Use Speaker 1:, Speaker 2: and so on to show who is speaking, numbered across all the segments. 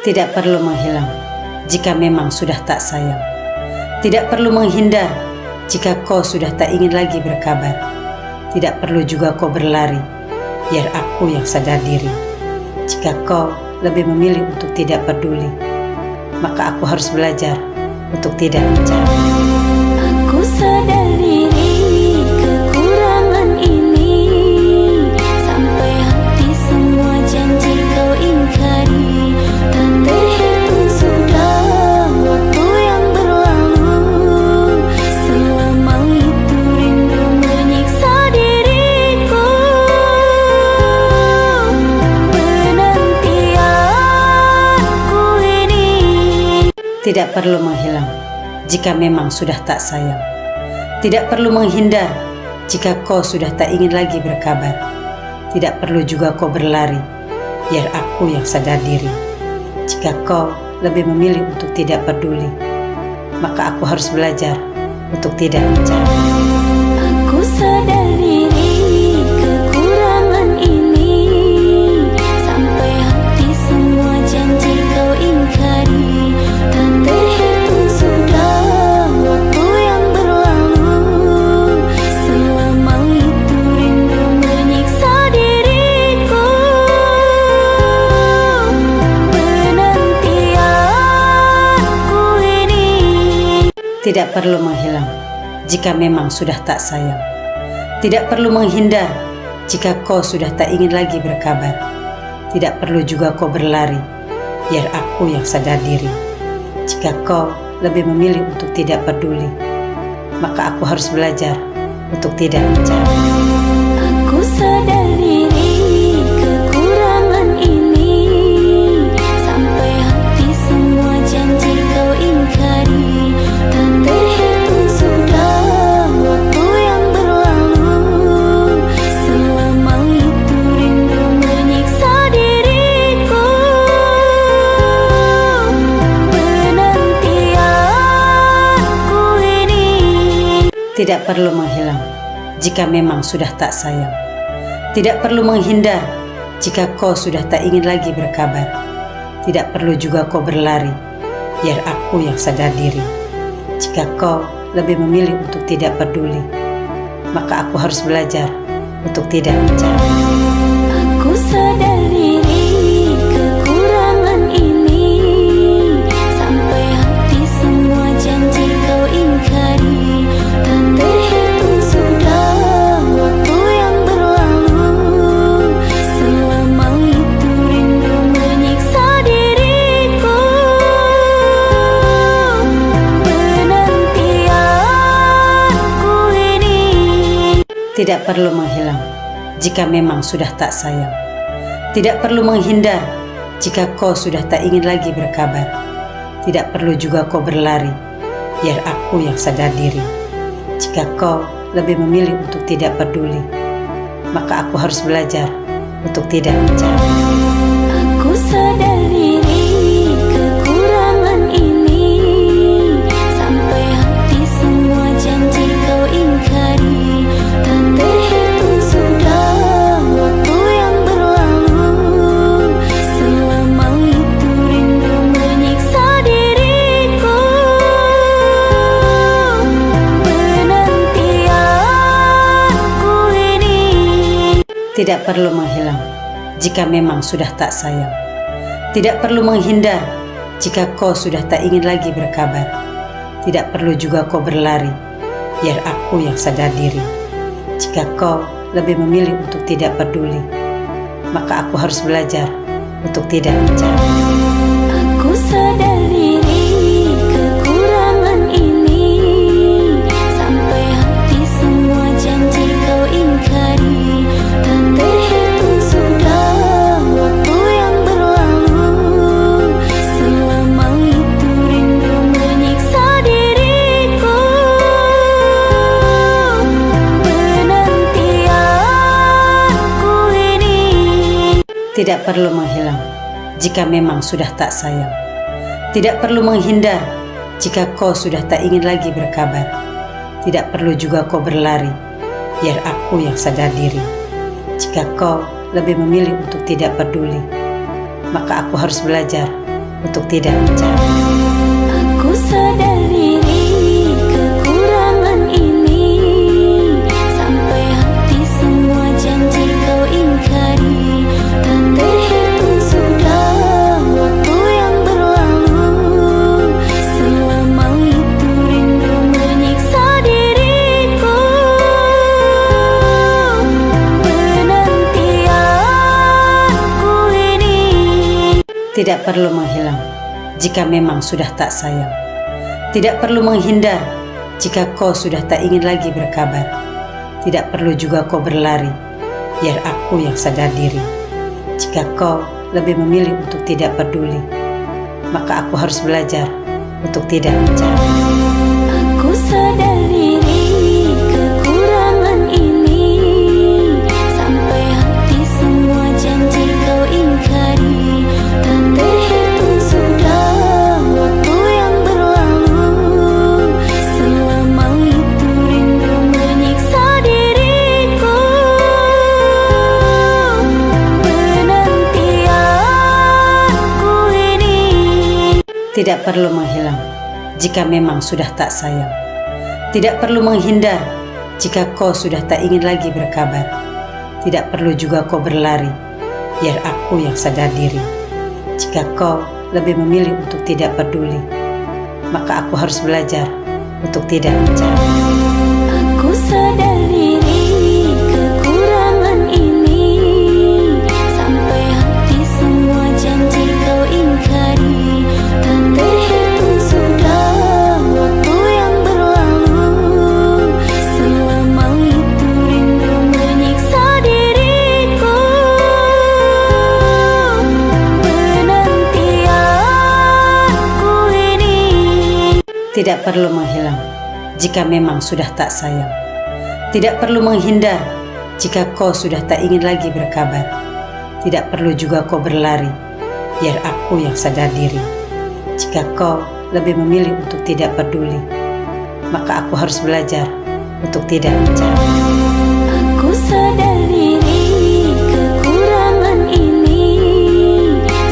Speaker 1: Tidak perlu menghilang jika memang sudah tak sayang. Tidak perlu menghindar jika kau sudah tak ingin lagi berkabar. Tidak perlu juga kau berlari, biar aku yang sadar diri. Jika kau lebih memilih untuk tidak peduli, maka aku harus belajar untuk tidak mencari.
Speaker 2: Aku sadar diri kekurangan ini, sampai hati semua janji kau ingkari. Tak terhitung sudah waktu yang berlalu, selama itu rindu menyiksa diriku. Penantianku ini
Speaker 1: Tidak perlu menghilang jika memang sudah tak sayang. Tidak perlu menghindar jika kau sudah tak ingin lagi berkabar. Tidak perlu juga kau berlari, biar aku yang sadar diri. Jika kau lebih memilih untuk tidak peduli, maka aku harus belajar untuk tidak mencari.
Speaker 2: Aku sadar diri kekurangan ini, sampai hati semua janji kau ingkari. Tak terhitung sudah waktu yang berlalu, selama itu rindu menyiksa diriku. Penantianku ini
Speaker 1: Tidak perlu menghilang jika memang sudah tak sayang. Tidak perlu menghindar jika kau sudah tak ingin lagi berkabar. Tidak perlu juga kau berlari, biar aku yang sadar diri. Jika kau lebih memilih untuk tidak peduli, maka aku harus belajar untuk tidak mencari.
Speaker 2: Aku sadar diri kekurangan ini, sampai hati semua janji kau ingkari. Tak terhitung sudah waktu yang berlalu, selama itu rindu menyiksa diriku. Penantianku ini
Speaker 1: Tidak perlu menghilang jika memang sudah tak sayang. Tidak perlu menghindar jika kau sudah tak ingin lagi berkabar. Tidak perlu juga kau berlari, biar aku yang sadar diri. Jika kau lebih memilih untuk tidak peduli, maka aku harus belajar untuk tidak mencari.
Speaker 2: Aku sadar diri kekurangan ini, sampai hati semua janji kau ingkari. Tak terhitung sudah waktu yang berlalu, selama itu rindu menyiksa diriku. Penantianku ini
Speaker 1: Tidak perlu menghilang jika memang sudah tak sayang. Tidak perlu menghindar jika kau sudah tak ingin lagi berkabar. Tidak perlu juga kau berlari, biar aku yang sadar diri. Jika kau lebih memilih untuk tidak peduli, maka aku harus belajar untuk tidak mencari.
Speaker 2: Aku sadar diri kekurangan ini, sampai hati semua janji kau ingkari. Tak terhitung sudah waktu yang berlalu, selama itu rindu menyiksa diriku. Penantianku ini
Speaker 1: Tidak perlu menghilang jika memang sudah tak sayang. Tidak perlu menghindar jika kau sudah tak ingin lagi berkabar. Tidak perlu juga kau berlari, biar aku yang sadar diri. Jika kau lebih memilih untuk tidak peduli, maka aku harus belajar untuk tidak mencari.
Speaker 2: Aku sadar diri kekurangan ini, sampai hati semua janji kau ingkari. Tak terhitung sudah waktu yang berlalu, selama itu rindu menyiksa diriku. Penantianku ini
Speaker 1: Tidak perlu menghilang jika memang sudah tak sayang. Tidak perlu menghindar jika kau sudah tak ingin lagi berkabar. Tidak perlu juga kau berlari, biar aku yang sadar diri. Jika kau lebih memilih untuk tidak peduli, maka aku harus belajar untuk tidak mencari.
Speaker 2: Aku sadar diri kekurangan ini, sampai hati semua janji kau ingkari. Tak terhitung sudah waktu yang berlalu, selama itu rindu menyiksa diriku. Penantianku ini
Speaker 1: Tidak perlu menghilang jika memang sudah tak sayang. Tidak perlu menghindar jika kau sudah tak ingin lagi berkabar. Tidak perlu juga kau berlari, biar aku yang sadar diri. Jika kau lebih memilih untuk tidak peduli, maka aku harus belajar untuk tidak mencari.
Speaker 2: Aku sadar diri kekurangan ini, sampai hati semua janji kau ingkari. Tak terhitung sudah waktu yang berlalu, selama itu rindu menyiksa diriku. Penantianku ini
Speaker 1: Tidak perlu menghilang jika memang sudah tak sayang. Tidak perlu menghindar jika kau sudah tak ingin lagi berkabar. Tidak perlu juga kau berlari, biar aku yang sadar diri. Jika kau lebih memilih untuk tidak peduli, maka aku harus belajar untuk tidak mencari.
Speaker 2: Aku sadar diri kekurangan ini, sampai hati semua janji kau ingkari. Tak terhitung sudah waktu yang berlalu, selama itu rindu menyiksa diriku. Penantianku ini
Speaker 1: Tidak perlu menghilang jika memang sudah tak sayang. Tidak perlu menghindar jika kau sudah tak ingin lagi berkabar. Tidak perlu juga kau berlari, biar aku yang sadar diri. Jika kau lebih memilih untuk tidak peduli, maka aku harus belajar untuk tidak mencari.
Speaker 2: Aku sadar diri kekurangan ini,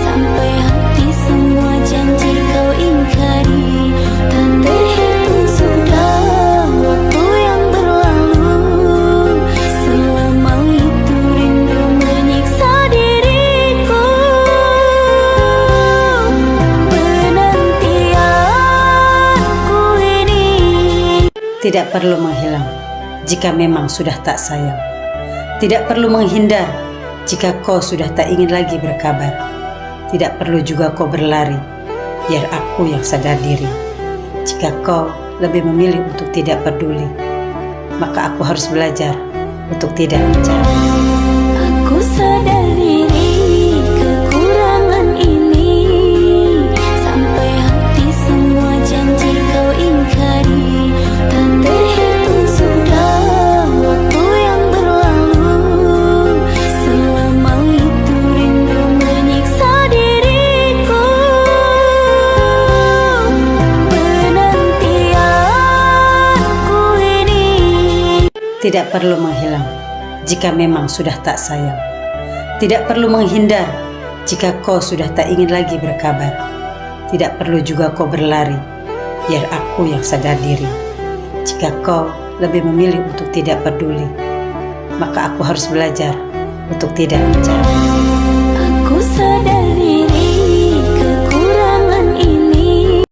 Speaker 2: sampai hati semua janji kau ingkari. Tak terhitung sudah waktu yang berlalu, selama itu rindu menyiksa diriku. Penantianku ini
Speaker 1: Tidak perlu menghilang jika memang sudah tak sayang. Tidak perlu menghindar jika kau sudah tak ingin lagi berkabar. Tidak perlu juga kau berlari, biar aku yang sadar diri. Jika kau lebih memilih untuk tidak peduli, maka aku harus belajar untuk tidak mencari.
Speaker 2: Aku sadar diri kekurangan ini, sampai hati semua janji kau ingkari. Tak terhitung sudah waktu yang berlalu, selama itu rindu menyiksa diriku. Penantianku ini
Speaker 1: Tidak perlu menghilang jika memang sudah tak sayang. Tidak perlu menghindar jika kau sudah tak ingin lagi berkabar. Tidak perlu juga kau berlari, biar aku yang sadar diri. Jika kau lebih memilih untuk tidak peduli, maka aku harus belajar untuk tidak mencari.
Speaker 2: Aku sadar